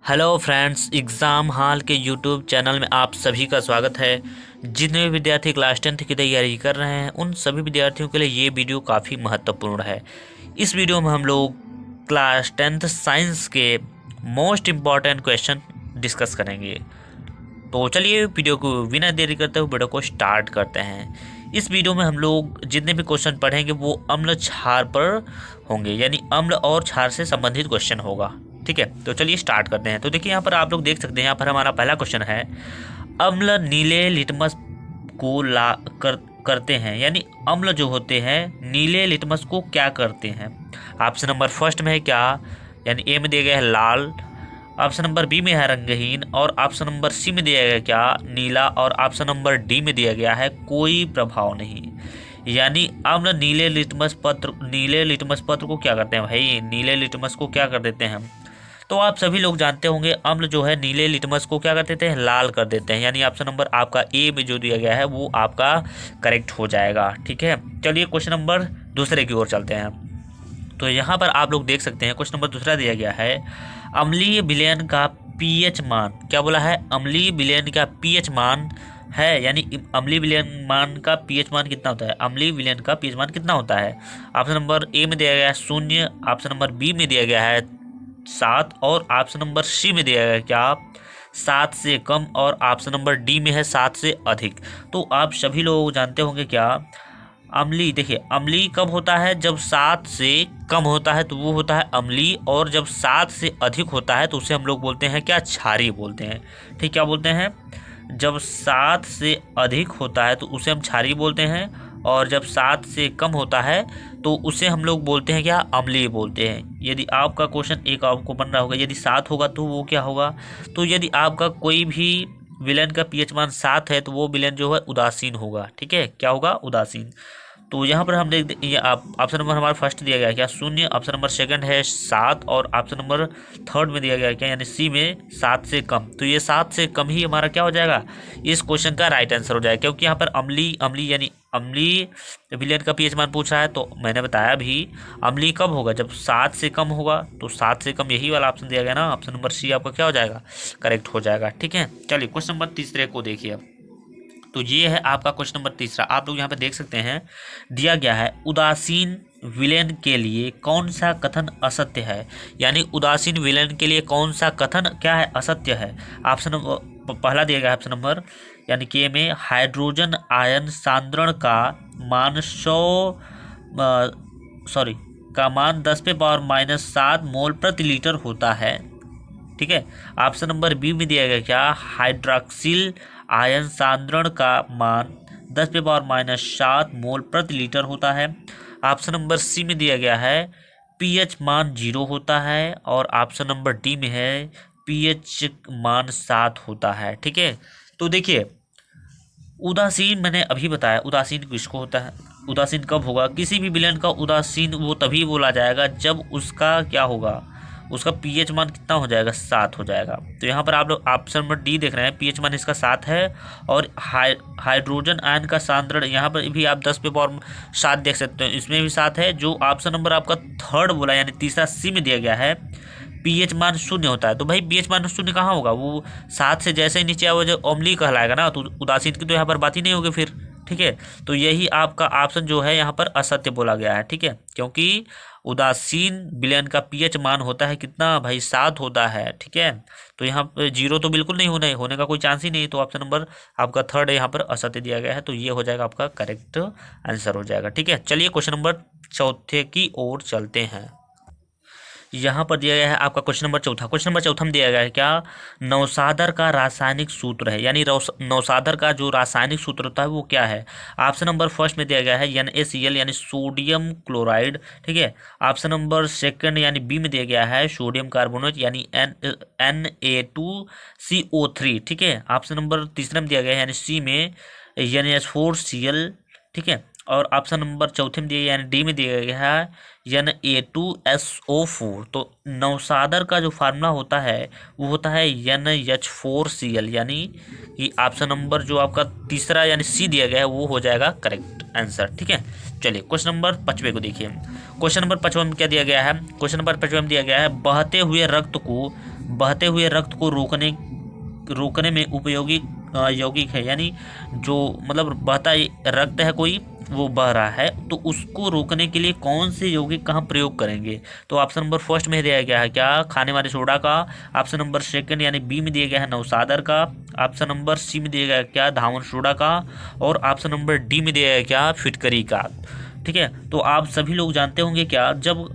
Hello friends, exam hall के YouTube channel में आप सभी का स्वागत है। जितने भी विद्यार्थी क्लास 10th की तैयारी कर रहे हैं उन सभी विद्यार्थियों के लिए ये वीडियो काफ़ी महत्वपूर्ण है। इस वीडियो में हम लोग क्लास 10th साइंस के मोस्ट इम्पॉर्टेंट क्वेश्चन डिस्कस करेंगे। तो चलिए वीडियो को बिना देरी करते हुए वीडियो को स्टार्ट करते हैं। इस वीडियो में हम लोग जितने भी क्वेश्चन पढ़ेंगे वो अम्ल क्षार पर होंगे, यानी अम्ल और क्षार से संबंधित क्वेश्चन होगा। ठीक है, तो चलिए स्टार्ट करते हैं। तो देखिए यहाँ पर आप लोग देख सकते हैं, यहाँ पर हमारा पहला क्वेश्चन है, अम्ल नीले लिटमस को करते हैं, यानी अम्ल जो होते हैं नीले लिटमस को क्या करते हैं। ऑप्शन नंबर फर्स्ट में है क्या, यानी ए में दिया गया है लाल, ऑप्शन नंबर बी में है रंगहीन, और ऑप्शन नंबर सी में दिया गया क्या नीला, और ऑप्शन नंबर डी में दिया गया है कोई प्रभाव नहीं। यानी अम्ल नीले लिटमस पत्र को क्या करते हैं भाई, नीले लिटमस को क्या कर देते हैं। तो आप सभी लोग जानते होंगे अम्ल जो है नीले लिटमस को क्या कर देते हैं, लाल कर देते हैं। यानी ऑप्शन नंबर आपका ए में जो दिया गया है वो आपका करेक्ट हो जाएगा। ठीक है, चलिए क्वेश्चन नंबर दूसरे की ओर चलते हैं। तो यहाँ पर आप लोग देख सकते हैं क्वेश्चन नंबर दूसरा दिया गया है, अम्लीय विलयन का पीएच मान, क्या बोला है, अम्लीय विलयन का पीएच मान है, यानी अम्लीय विलयन मान का पीएच मान कितना होता है, अम्लीय विलयन का पीएच मान कितना होता है। ऑप्शन नंबर ए में दिया गया है 0, ऑप्शन नंबर बी में दिया गया है 7, और ऑप्शन नंबर सी में दिया गया है क्या 7 से कम, और ऑप्शन नंबर डी में है 7 से अधिक। तो आप सभी लोग जानते होंगे क्या अम्लीय, देखिए अम्लीय कब होता है, जब 7 से कम होता है तो वो होता है अम्लीय, और जब 7 से अधिक होता है तो उसे हम लोग बोलते हैं क्या, क्षारीय बोलते हैं। ठीक, क्या बोलते हैं, जब 7 से अधिक होता है तो उसे हम क्षारीय बोलते हैं, और जब 7 से कम होता है तो उसे हम लोग बोलते हैं क्या, अम्लीय बोलते हैं। यदि आपका क्वेश्चन एक आपको बन रहा होगा, यदि 7 होगा तो वो क्या होगा, तो यदि आपका कोई भी विलयन का पीएच मान 7 है तो वो विलयन जो है उदासीन होगा। ठीक है, क्या होगा, उदासीन। तो यहाँ पर हम देख ये आप ऑप्शन नंबर हमारा फर्स्ट दिया गया है क्या 0, ऑप्शन नंबर सेकंड है 7, और ऑप्शन नंबर थर्ड में दिया गया है क्या, यानी सी में 7 से कम। तो ये 7 से कम ही हमारा क्या हो जाएगा, इस क्वेश्चन का राइट आंसर हो जाएगा, क्योंकि यहाँ पर अम्लीय यानी अम्लीय विलयन का पीएच मान पूछा है। तो मैंने बताया भी अम्लीय कब होगा, जब 7 से कम होगा। तो 7 से कम यही वाला ऑप्शन दिया गया ना, ऑप्शन नंबर सी आपका क्या हो जाएगा, करेक्ट हो जाएगा। ठीक है, चलिए क्वेश्चन नंबर तीसरे को देखिए। तो ये है आपका क्वेश्चन नंबर तीसरा। आप लोग यहाँ पे देख सकते हैं दिया गया है, उदासीन विलयन के लिए कौन सा कथन असत्य है, यानी उदासीन विलयन के लिए कौन सा कथन क्या है, असत्य है। ऑप्शन पहला दिया गया है ऑप्शन नंबर यानी के में, हाइड्रोजन आयन सांद्रण का मान 10⁻⁷ मोल प्रति लीटर होता है। ठीक है, ऑप्शन नंबर बी में दिया गया क्या, हाइड्रॉक्सिल आयन सांद्रण का मान 10⁻⁷ मोल प्रति लीटर होता है। ऑप्शन नंबर सी में दिया गया है पीएच मान 0 होता है, और ऑप्शन नंबर डी में है पीएच मान 7 होता है। ठीक है, तो देखिए उदासीन मैंने अभी बताया, उदासीन किसको होता है, उदासीन कब होगा, किसी भी विलयन का उदासीन वो तभी बोला जाएगा जब उसका क्या होगा, उसका पीएच मान कितना हो जाएगा, 7 हो जाएगा। तो यहाँ पर आप लोग ऑप्शन नंबर डी देख रहे हैं, पीएच मान इसका 7 है, और हाइड्रोजन आयन का सांद्रण यहाँ पर भी आप 10⁻⁷ देख सकते हो, इसमें भी 7 है। जो ऑप्शन नंबर आपका थर्ड बोला यानी तीसरा सी में दिया गया है पीएच मान 0 होता है। तो भाई पीएच मान 0 कहाँ होगा, वो 7 से जैसे ही नीचे आया वो जो अम्लीय कहलाएगा ना, तो उदासीन की तो यहाँ पर बात ही नहीं होगी फिर। ठीक है, तो यही आपका ऑप्शन जो है यहाँ पर असत्य बोला गया है। ठीक है, क्योंकि उदासीन विलयन का पीएच मान होता है कितना भाई, 7 होता है। ठीक है, तो यहाँ पर 0 तो बिल्कुल नहीं होने का कोई चांस ही नहीं। तो ऑप्शन नंबर आपका थर्ड है यहाँ पर असत्य दिया गया है, तो ये हो जाएगा आपका करेक्ट आंसर हो जाएगा। ठीक है, चलिए क्वेश्चन नंबर चौथे की ओर चलते हैं। यहाँ पर दिया गया है आपका क्वेश्चन नंबर चौथा। क्वेश्चन नंबर चौथा में दिया गया है क्या, नौसादर का रासायनिक सूत्र है, यानी नौसादर का जो रासायनिक सूत्र होता है वो क्या है। ऑप्शन नंबर फर्स्ट में दिया गया है NaCl यानी सोडियम क्लोराइड। ठीक है, ऑप्शन नंबर सेकंड यानी बी में दिया गया है सोडियम कार्बोनेट यानी Na2CO3। ठीक है, ऑप्शन नंबर तीसरे में दिया गया है यानी सी में NH4Cl। ठीक है, और ऑप्शन नंबर चौथे में दिया यानी डी में दिया गया है Na2SO4। तो नौसादर का जो फार्मूला होता है वो होता है NH4Cl, यानी कि ऑप्शन नंबर जो आपका तीसरा यानी सी दिया गया है वो हो जाएगा करेक्ट आंसर। ठीक है, चलिए क्वेश्चन नंबर 5 को देखिए। क्वेश्चन नंबर 5 में क्या दिया गया है, क्वेश्चन नंबर 5 में दिया गया है, बहते हुए रक्त को बहते हुए रक्त को रोकने में उपयोगी यौगिक है। यानी जो मतलब बहता रक्त है कोई, वो बह रहा है, तो उसको रोकने के लिए कौन से यौगिक का हम प्रयोग करेंगे? तो ऑप्शन नंबर फर्स्ट में दिया गया है क्या, खाने वाले सोडा का। ऑप्शन नंबर सेकंड यानी बी में दिया गया है नवसादर का। ऑप्शन नंबर सी में दिया गया है क्या, धावन सोडा का। और ऑप्शन नंबर डी में दिया गया है क्या, फिटकरी का। ठीक है, तो आप सभी लोग जानते होंगे क्या, जब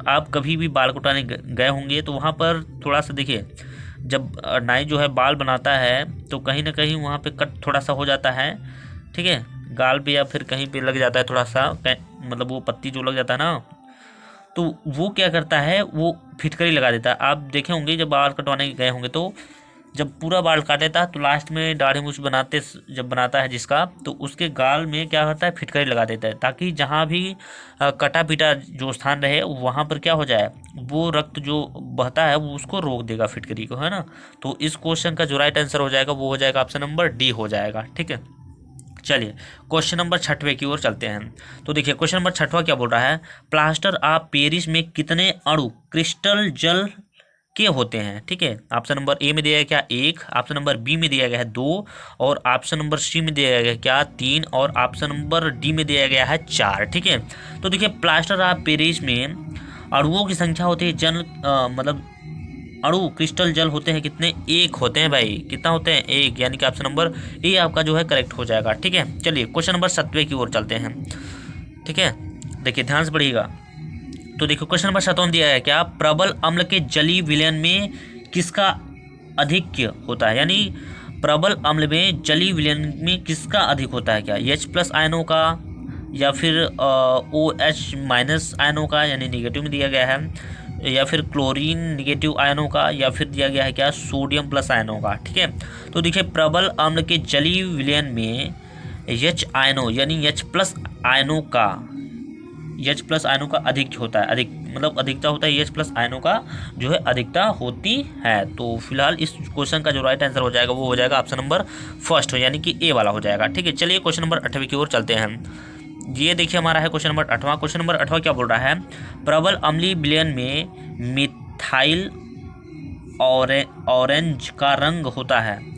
आप कभी भी बाल कटवाने गए होंगे तो वहाँ पर थोड़ा सा देखिए, जब नाई जो है बाल बनाता है तो कहीं ना कहीं वहाँ पे कट थोड़ा सा हो जाता है। ठीक है, गाल पे या फिर कहीं पे लग जाता है थोड़ा सा, मतलब वो पत्ती जो लग जाता है ना, तो वो क्या करता है, वो फिटकरी लगा देता है। आप देखे होंगे जब बाल कटवाने गए होंगे तो जब पूरा बाल काट देता है तो लास्ट में दाढ़ी मूछ जब बनाता है जिसका, तो उसके गाल में क्या होता है, फिटकरी लगा देता है, ताकि जहाँ भी कटा पीटा जो स्थान रहे वहाँ पर क्या हो जाए, वो रक्त जो बहता है वो उसको रोक देगा फिटकरी को, है ना। तो इस क्वेश्चन का जो राइट आंसर हो जाएगा वो हो जाएगा ऑप्शन नंबर डी हो जाएगा। ठीक है, चलिए क्वेश्चन नंबर 6वें की ओर चलते हैं। तो देखिए क्वेश्चन नंबर 6वां क्या बोल रहा है, प्लास्टर ऑफ पेरिस में कितने अणु क्रिस्टल जल के होते हैं? ठीक है, ऑप्शन नंबर ए में दिया गया क्या, 1। ऑप्शन नंबर बी में दिया गया है 2। और ऑप्शन नंबर सी में दिया गया है क्या, 3। और ऑप्शन नंबर डी में दिया गया है 4। ठीक है, तो देखिए प्लास्टर ऑफ पेरिस में अणुओं की संख्या होती है मतलब अणु क्रिस्टल जल होते हैं कितने, 1 होते हैं भाई। कितना होते हैं, 1, यानी कि ऑप्शन नंबर ए आपका जो है करेक्ट हो जाएगा। ठीक है, चलिए क्वेश्चन नंबर 7वें की ओर चलते हैं। ठीक है, देखिए ध्यान से पढ़िएगा। तो देखो क्वेश्चन नंबर 7 दिया है क्या, प्रबल अम्ल के जलीय विलयन में किसका अधिक्य होता है? यानी प्रबल अम्ल में जलीय विलयन में किसका अधिक होता है? क्या H+ आयनों का, या फिर OH- आयनों का, यानी निगेटिव में दिया गया है, या फिर क्लोरीन निगेटिव आयनों का, या फिर दिया गया है क्या, सोडियम प्लस आयनों का। ठीक है, तो देखिए प्रबल अम्ल के जलीय विलयन में H आयनों यानी H+ आयनों का, H+ आयनों का अधिक होता है, अधिक मतलब अधिकता होता है, H+ आयनों का जो है अधिकता होती है। तो फिलहाल इस क्वेश्चन का जो राइट आंसर हो जाएगा वो हो जाएगा ऑप्शन नंबर फर्स्ट, यानी कि ए वाला हो जाएगा। ठीक है, चलिए क्वेश्चन नंबर 8वें की ओर चलते हैं। ये देखिए हमारा है क्वेश्चन नंबर 8वां। क्वेश्चन नंबर 8वां क्या बोल रहा है, प्रबल अम्लीय विलयन में मिथाइल ऑरेंज का रंग होता है।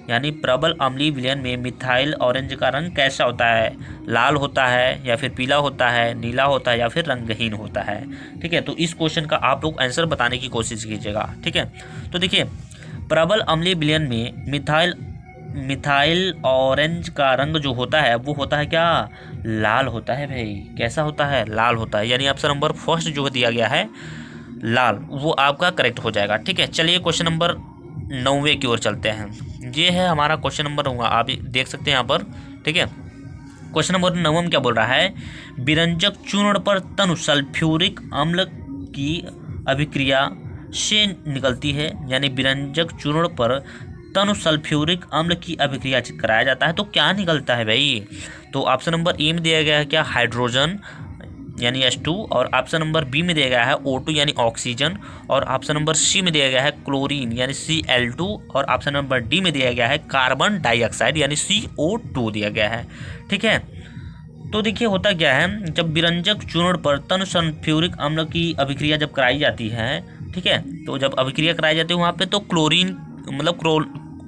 यानी प्रबल अम्लीय विलयन में मिथाइल ऑरेंज का रंग कैसा होता है, लाल होता है, या फिर पीला होता है, नीला होता है, या फिर रंगहीन होता है? ठीक है, तो इस क्वेश्चन का आप लोग आंसर बताने की कोशिश कीजिएगा। ठीक है, तो देखिए प्रबल अम्लीय विलयन में मिथाइल ऑरेंज का रंग जो होता है वो होता है क्या, लाल होता है भाई। कैसा होता है, लाल होता है, यानी ऑप्शन नंबर फर्स्ट जो दिया गया है लाल, वो आपका करेक्ट हो जाएगा। ठीक है, चलिए क्वेश्चन नंबर 9वें की ओर चलते हैं। ये है हमारा क्वेश्चन नंबर होगा, आप देख सकते हैं यहाँ पर। ठीक है, क्वेश्चन नंबर 9 क्या बोल रहा है, विरंजक चूर्ण पर तनु सल्फ्यूरिक अम्ल की अभिक्रिया से निकलती है। यानी विरंजक चूर्ण पर तनु सल्फ्यूरिक अम्ल की अभिक्रिया कराया जाता है तो क्या निकलता है भाई? तो ऑप्शन नंबर ए में दिया गया है क्या, हाइड्रोजन यानी H2। और ऑप्शन नंबर बी में दिया गया है O2 यानी ऑक्सीजन। और ऑप्शन नंबर सी में दिया गया है क्लोरीन यानी Cl2। और ऑप्शन नंबर डी में दिया गया है कार्बन डाइऑक्साइड यानी CO2 दिया गया है। ठीक है, तो देखिए होता क्या है, जब विरंजक चूर्ण पर तनु सल्फ्यूरिक अम्ल की अभिक्रिया जब कराई जाती है, ठीक है, तो जब अभिक्रिया कराई जाती है वहाँ पे तो क्लोरीन मतलब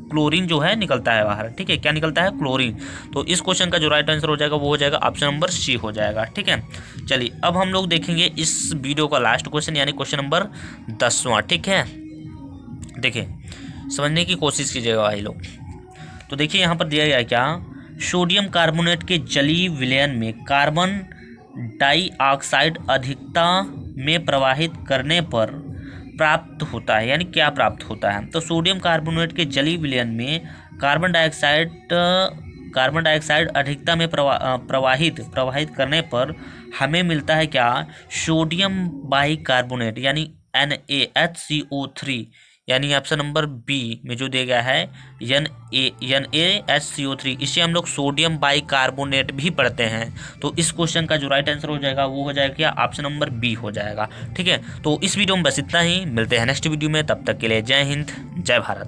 क्लोरीन जो है निकलता है बाहर। ठीक है, क्या निकलता है, क्लोरीन। तो इस क्वेश्चन का जो राइट आंसर हो जाएगा वो हो जाएगा ऑप्शन नंबर सी हो जाएगा। ठीक है, चलिए अब हम लोग देखेंगे इस वीडियो का लास्ट क्वेश्चन, यानी क्वेश्चन नंबर 10वां। ठीक है, देखिए समझने की कोशिश कीजिएगा भाई लोग। तो देखिए यहाँ पर दिया गया है क्या, सोडियम कार्बोनेट के जलीय विलयन में कार्बन डाइऑक्साइड अधिकता में प्रवाहित करने पर प्राप्त होता है। यानी क्या प्राप्त होता है, तो सोडियम कार्बोनेट के जलीय विलयन में कार्बन डाइऑक्साइड अधिकता में प्रवाहित करने पर हमें मिलता है क्या, सोडियम बाइकार्बोनेट यानी NaHCO3। यानी ऑप्शन नंबर बी में जो दिया गया है NaHCO3, इसे हम लोग सोडियम बाइकार्बोनेट भी पढ़ते हैं। तो इस क्वेश्चन का जो राइट आंसर हो जाएगा वो हो जाएगा क्या, ऑप्शन नंबर बी हो जाएगा। ठीक है, तो इस वीडियो में बस इतना ही, मिलते हैं नेक्स्ट वीडियो में, तब तक के लिए जय हिंद जय भारत।